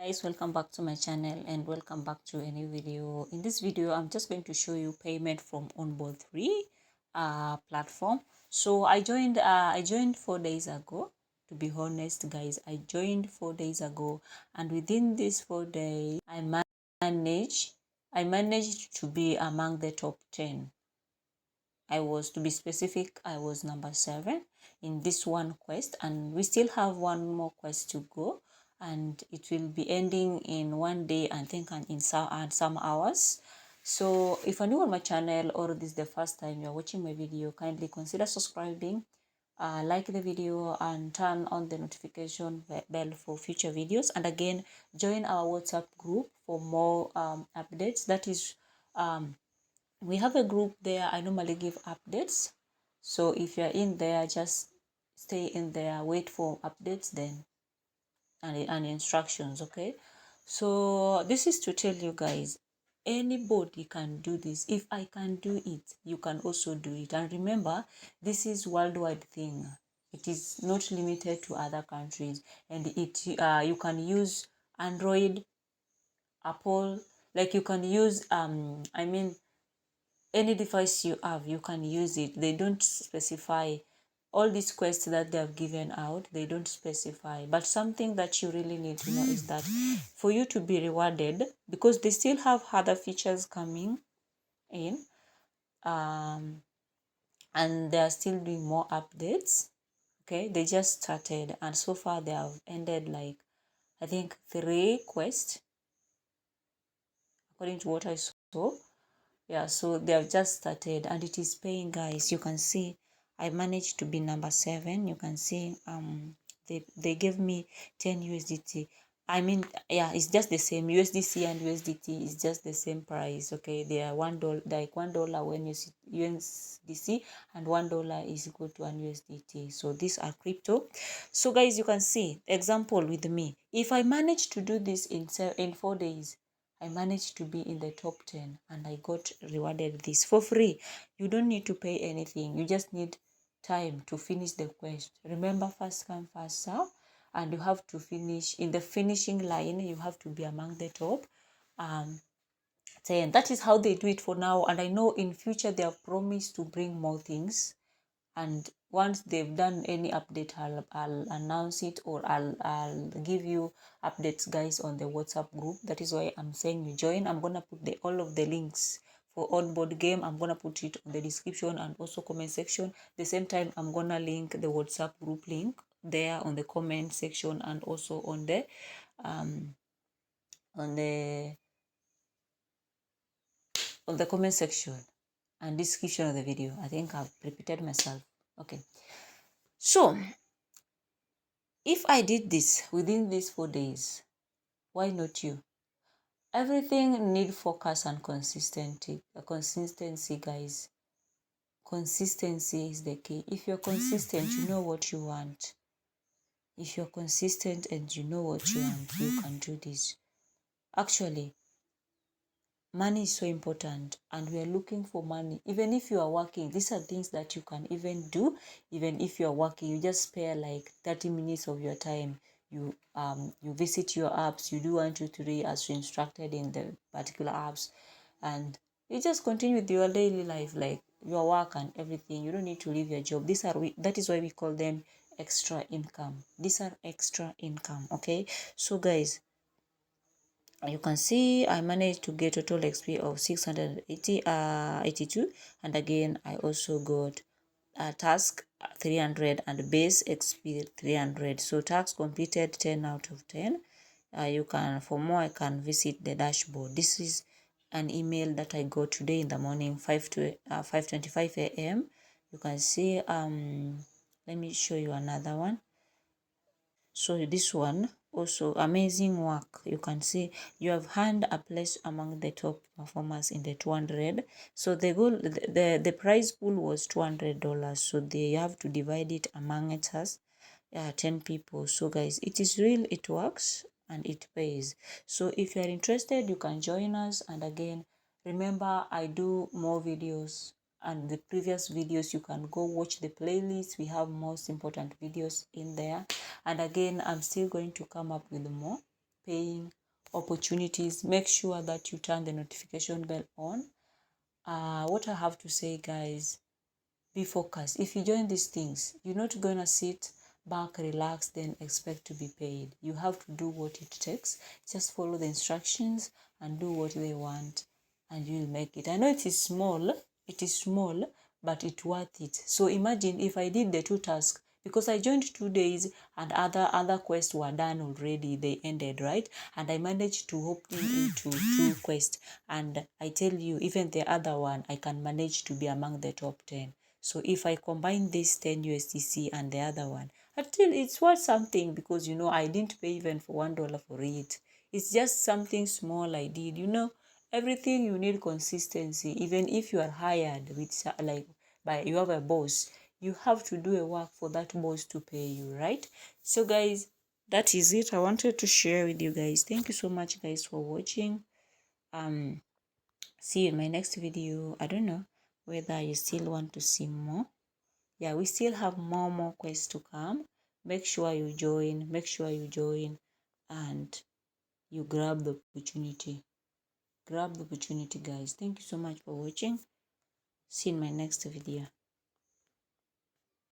Guys, welcome back to my channel and welcome back to a new video. In this video I'm just going to show you payment from ONBOARD3 platform. So I joined 4 days ago. To be honest, guys, I joined 4 days ago, and within these 4 days I managed to be among the top 10. To be specific, I was number 7 in this one quest, and we still have one more quest to go, and it will be ending in 1 day, I think, and in some hours. So if you're new on my channel or this is the first time you're watching my video, kindly consider subscribing, like the video, and turn on the notification bell for future videos. And again, join our WhatsApp group for more updates. That is we have a group there. I normally give updates, so if you're in there, just stay in there, wait for updates then and instructions. Okay, so this is to tell you guys, anybody can do this. If I can do it, you can also do it. And remember, this is worldwide thing. It is not limited to other countries, and you can use Android, Apple, like you can use any device you have, you can use it. They don't specify all these quests that they have given out. They don't specify, but something that you really need to know is that for you to be rewarded, because they still have other features coming in, and they are still doing more updates. Okay, they just started, and so far they have ended, like, I think 3 quests according to what I saw. Yeah, so they have just started and it is paying, guys. You can see I managed to be number 7. You can see they gave me 10 USDT. I mean, yeah, it's just the same. USDC and USDT is just the same price. Okay, they are $1, like $1 when you see USDC, and $1 is equal to 1 USDT. So these are crypto. So guys, you can see example with me. If I manage to do this in 4 days, I managed to be in the top 10, and I got rewarded this for free. You don't need to pay anything. You just need time to finish the quest. Remember, first come, first serve, and you have to finish in the finishing line. You have to be among the top 10. That is how they do it for now, and I know in future they have promised to bring more things. And once they've done any update, I'll announce it, or I'll give you updates, guys, on the WhatsApp group. That is why I'm saying you join. I'm gonna put all of the links for onboard game. I'm gonna put it on the description and also comment section. The same time, I'm gonna link the WhatsApp group link there on the comment section, and also on the on the comment section and description of the video. I think I've repeated myself. Okay, so if I did this within these 4 days, why not you? Everything need focus and consistency. Consistency, guys. Consistency is the key. If you're consistent, you know what you want. If you're consistent and you know what you want, you can do this. Actually, money is so important, and we are looking for money. Even if you are working, these are things that you can even do. Even if you are working, you just spare like 30 minutes of your time. You visit your apps, you do 1 2 3 as you instructed in the particular apps, and you just continue with your daily life, like your work and everything. You don't need to leave your job. That is why we call them extra income. These are extra income. Okay, so guys, you can see I managed to get total XP of 682, and again I also got a task 300 and base XP 300. So task completed 10 out of 10. You can, for more, I can visit the dashboard. This is an email that I got today in the morning, 5:25 a.m. You can see let me show you another one. So this one also, amazing work. You can see you have earned a place among the top performers in the 200. So the goal, the prize pool was $200. So they have to divide it among us, 10 people. So guys, it is real, it works, and it pays. So if you are interested, you can join us. And again, remember, I do more videos, and the previous videos you can go watch the playlist. We have most important videos in there. And again, I'm still going to come up with more paying opportunities, make sure that you turn the notification bell on. What I have to say, guys, be focused. If you join these things, you're not gonna sit back, relax, then expect to be paid. You have to do what it takes. Just follow the instructions and do what they want, and you'll make it. I know it is small, but it's worth it. So imagine if I did the 2 tasks, because I joined 2 days and other quests were done already, they ended, right? And I managed to hop into 2 quests, and I tell you, even the other one, I can manage to be among the top 10. So if I combine this 10 USDC and the other one, until it's worth something, because I didn't pay even for $1 for it. It's just something small I did. Everything you need consistency. Even if you are hired with you have a boss, you have to do a work for that boss to pay you, right? So guys, that is it. I wanted to share with you guys. Thank you so much, guys, for watching. See you in my next video. I don't know whether you still want to see more. Yeah, we still have more quests to come. Make sure you join and you grab the opportunity. Grab the opportunity, guys. Thank you so much for watching. See you in my next video.